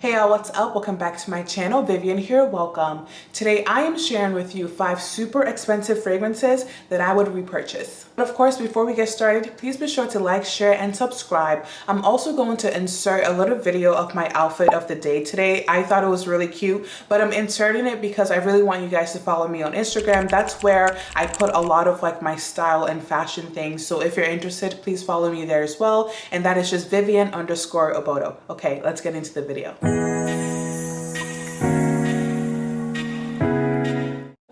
Hey y'all, what's up? Welcome back to my channel. Vivian here, welcome. Today I am sharing with you 5 super expensive fragrances that I would repurchase. But of course, before we get started, please be sure to like, share, and subscribe. I'm also going to insert a little video of my outfit of the day today. I thought it was really cute, but I'm inserting it because I really want you guys to follow me on Instagram. That's where I put a lot of like my style and fashion things. So if you're interested, please follow me there as well. And that is just Vivian_Obodo. Okay, let's get into the video.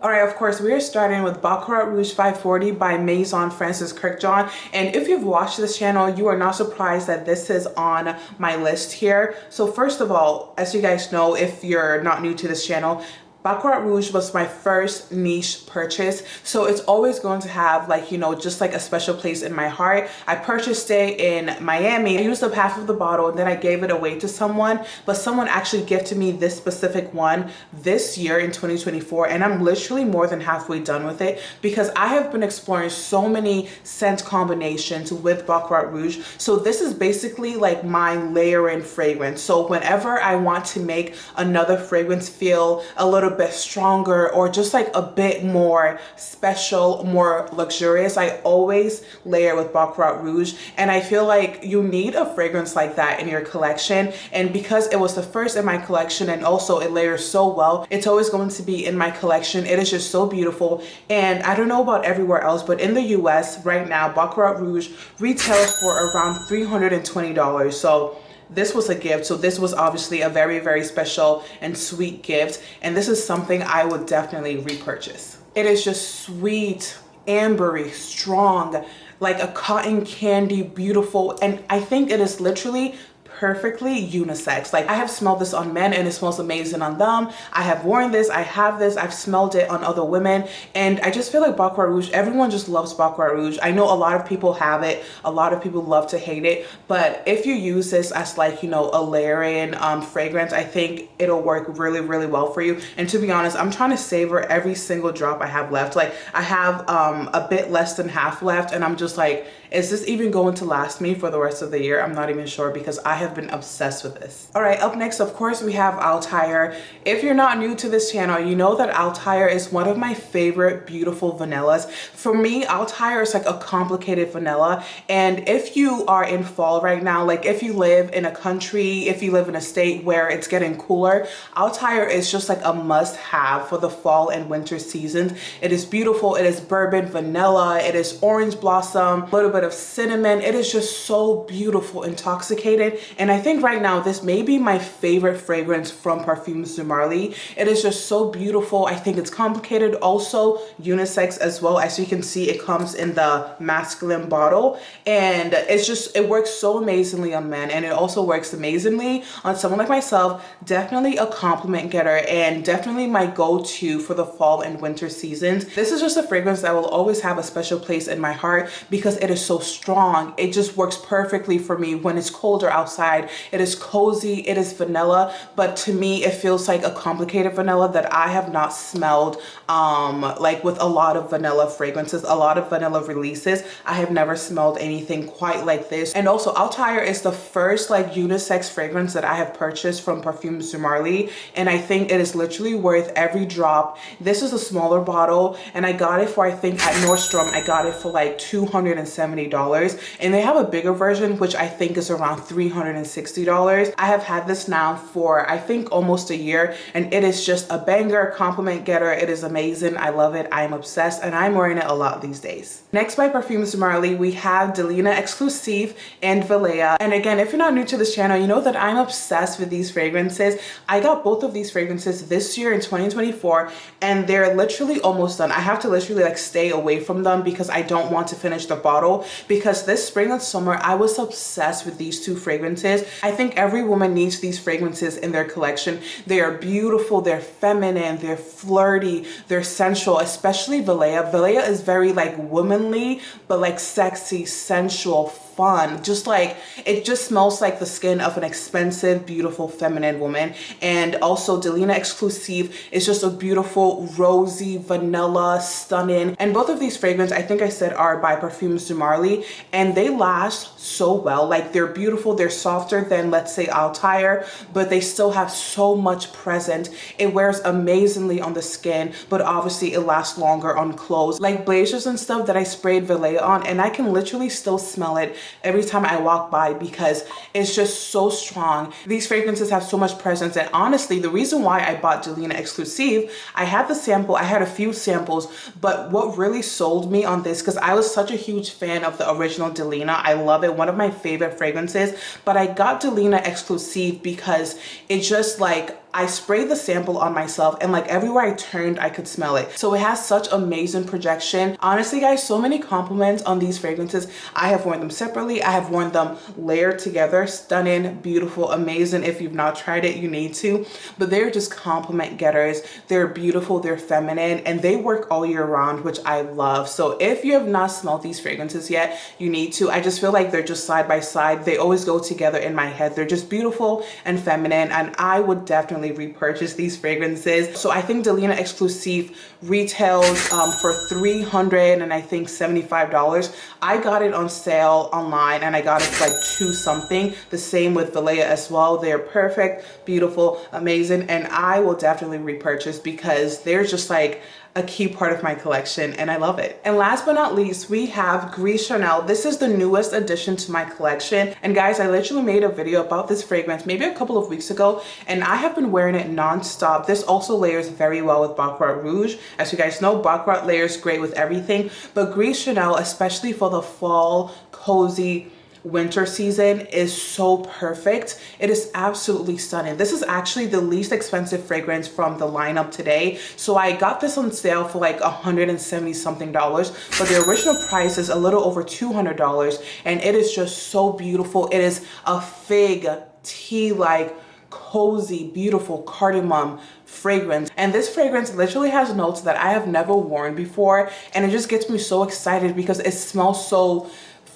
Alright, of course, we are starting with Baccarat Rouge 540 by Maison Francis Kurkdjian. And if you've watched this channel, you are not surprised that this is on my list here. So first of all, as you guys know, if you're not new to this channel, Baccarat Rouge was my first niche purchase, so it's always going to have like, you know, just like a special place in my heart. I purchased it in Miami. I used up half of the bottle and then I gave it away to someone, but someone actually gifted me this specific one this year in 2024, and I'm literally more than halfway done with it because I have been exploring so many scent combinations with Baccarat Rouge. So this is basically like my layering fragrance. So whenever I want to make another fragrance feel a little bit stronger or just like a bit more special, more luxurious, I always layer with Baccarat Rouge. And I feel like you need a fragrance like that in your collection, and because it was the first in my collection and also it layers so well, it's always going to be in my collection. It is just so beautiful. And I don't know about everywhere else, but in the US right now, Baccarat Rouge retails for around $320. So this was a gift, so this was obviously a very, very special and sweet gift, and this is something I would definitely repurchase. It is just sweet, ambery, strong, like a cotton candy, beautiful, and I think it is literally perfectly unisex. Like, I have smelled this on men and it smells amazing on them. I have worn this, I have this, I've smelled it on other women, and I just feel like Baccarat Rouge, everyone just loves Baccarat Rouge. I know a lot of people have it, a lot of people love to hate it, but if you use this as like, you know, a layering fragrance, I think it'll work really, really well for you. And to be honest, I'm trying to savor every single drop I have left. Like, I have a bit less than half left, and I'm just like, is this even going to last me for the rest of the year? I'm not even sure because I have been obsessed with this. All right, up next, of course, we have Althaïr. If you're not new to this channel, you know that Althaïr is one of my favorite beautiful vanillas. For me, Althaïr is like a complicated vanilla. And if you are in fall right now, like if you live in a country, if you live in a state where it's getting cooler, Althaïr is just like a must-have for the fall and winter seasons. It is beautiful. It is bourbon vanilla. It is orange blossom, a little bit of cinnamon. It is just so beautiful, intoxicated. And I think right now this may be my favorite fragrance from Perfumes de Marly. It is just so beautiful. I think it's complicated, also unisex as well. As you can see, it comes in the masculine bottle, and it's just, it works so amazingly on men, and it also works amazingly on someone like myself. Definitely a compliment getter and definitely my go-to for the fall and winter seasons. This is just a fragrance that will always have a special place in my heart because it is so strong. It just works perfectly for me when it's colder outside. It is cozy, it is vanilla, but to me it feels like a complicated vanilla that I have not smelled like with a lot of vanilla fragrances, a lot of vanilla releases. I have never smelled anything quite like this. And also Althaïr is the first like unisex fragrance that I have purchased from Perfumes de Marly, and I think it is literally worth every drop. This is a smaller bottle and I got it for, I think at Nordstrom, I got it for like $270, and they have a bigger version which I think is around $360. I have had this now for I think almost a year, and it is just a banger, compliment getter. It is amazing. I love it. I am obsessed, and I'm wearing it a lot these days. Next, by Perfumes de Marly, we have Delina Exclusif and Valaya. And again, if you're not new to this channel, you know that I'm obsessed with these fragrances. I got both of these fragrances this year in 2024, and they're literally almost done. I have to literally like stay away from them because I don't want to finish the bottle, because this spring and summer I was obsessed with these two fragrances. I think every woman needs these fragrances in their collection. They are beautiful, they're feminine, they're flirty, they're sensual, especially Valaya. Valaya is very like womanly, but like sexy, sensual, fun. Just like, it just smells like the skin of an expensive, beautiful, feminine woman. And also Delina Exclusif is just a beautiful, rosy, vanilla, stunning. And both of these fragrances, I think I said, are by Perfumes de Marly, and they last so well. Like, they're beautiful, they're softer than, let's say, Althaïr, but they still have so much presence. It wears amazingly on the skin, but obviously it lasts longer on clothes. Like blazers and stuff that I sprayed Valaya on, and I can literally still smell it every time I walk by because it's just so strong. These fragrances have so much presence, and honestly, the reason why I bought Delina Exclusif, I had the sample, I had a few samples, but what really sold me on this, because I was such a huge fan of the original Delina, I love it, one of my favorite fragrances, but I got Delina Exclusif because it just like, I sprayed the sample on myself and like everywhere I turned, I could smell it. So it has such amazing projection. Honestly, guys, so many compliments on these fragrances. I have worn them separately. I have worn them layered together. Stunning, beautiful, amazing. If you've not tried it, you need to. But they're just compliment getters. They're beautiful, they're feminine, and they work all year round, which I love. So if you have not smelled these fragrances yet, you need to. I just feel like they're just side by side. They always go together in my head. They're just beautiful and feminine, and I would definitely repurchase these fragrances. So I think Delina Exclusif retails for $300 and I think $75. I got it on sale online and I got it for like $2 something. The same with Valaya as well. They're perfect, beautiful, amazing, and I will definitely repurchase because they're just like a key part of my collection and I love it. And last but not least, we have Gris Charnel. This is the newest addition to my collection. And guys, I literally made a video about this fragrance maybe a couple of weeks ago, and I have been wearing it non-stop. This also layers very well with Baccarat Rouge. As you guys know, Baccarat layers great with everything, but Gris Charnel, especially for the fall, cozy, winter season, is so perfect. It is absolutely stunning. This is actually the least expensive fragrance from the lineup today. So I got this on sale for like $170 something, but the original price is a little over $200, and it is just so beautiful. It is a fig tea-like, cozy, beautiful cardamom fragrance, and this fragrance literally has notes that I have never worn before, and it just gets me so excited because it smells so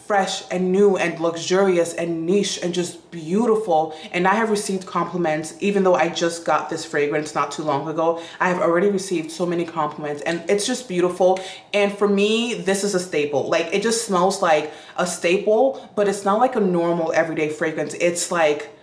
fresh and new and luxurious and niche and just beautiful. And I have received compliments. Even though I just got this fragrance not too long ago, I have already received so many compliments, and it's just beautiful. And for me, this is a staple. Like, it just smells like a staple, but it's not like a normal everyday fragrance. It's like,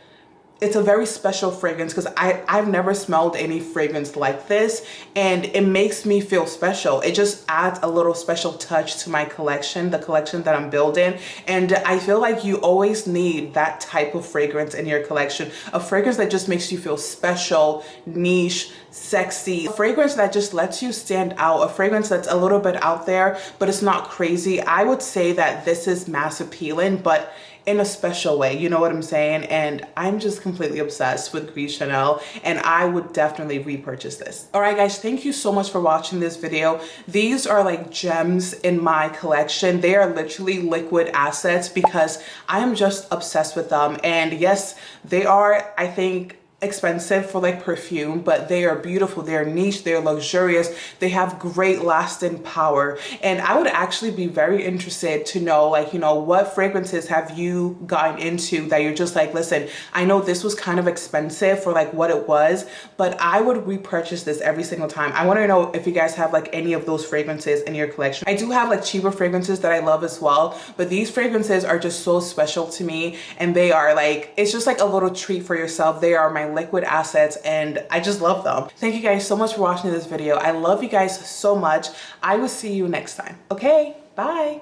it's a very special fragrance because I've never smelled any fragrance like this, and it makes me feel special. It just adds a little special touch to my collection, the collection that I'm building. And I feel like you always need that type of fragrance in your collection, a fragrance that just makes you feel special, niche, sexy, a fragrance that just lets you stand out, a fragrance that's a little bit out there, but it's not crazy. I would say that this is mass appealing, but in a special way, you know what I'm saying? And I'm just completely obsessed with Gris Charnel, and I would definitely repurchase this. All right, guys, thank you so much for watching this video. These are like gems in my collection. They are literally liquid assets because I am just obsessed with them. And yes, they are, I think, expensive for like perfume, but they are beautiful, they're niche, they're luxurious, they have great lasting power. And I would actually be very interested to know, like, you know, what fragrances have you gotten into that you're just like, listen, I know this was kind of expensive for like what it was, but I would repurchase this every single time. I want to know if you guys have like any of those fragrances in your collection. I do have like cheaper fragrances that I love as well, but these fragrances are just so special to me, and they are like, it's just like a little treat for yourself. They are my liquid assets, and I just love them. Thank you guys so much for watching this video. I love you guys so much. I will see you next time. Okay, bye.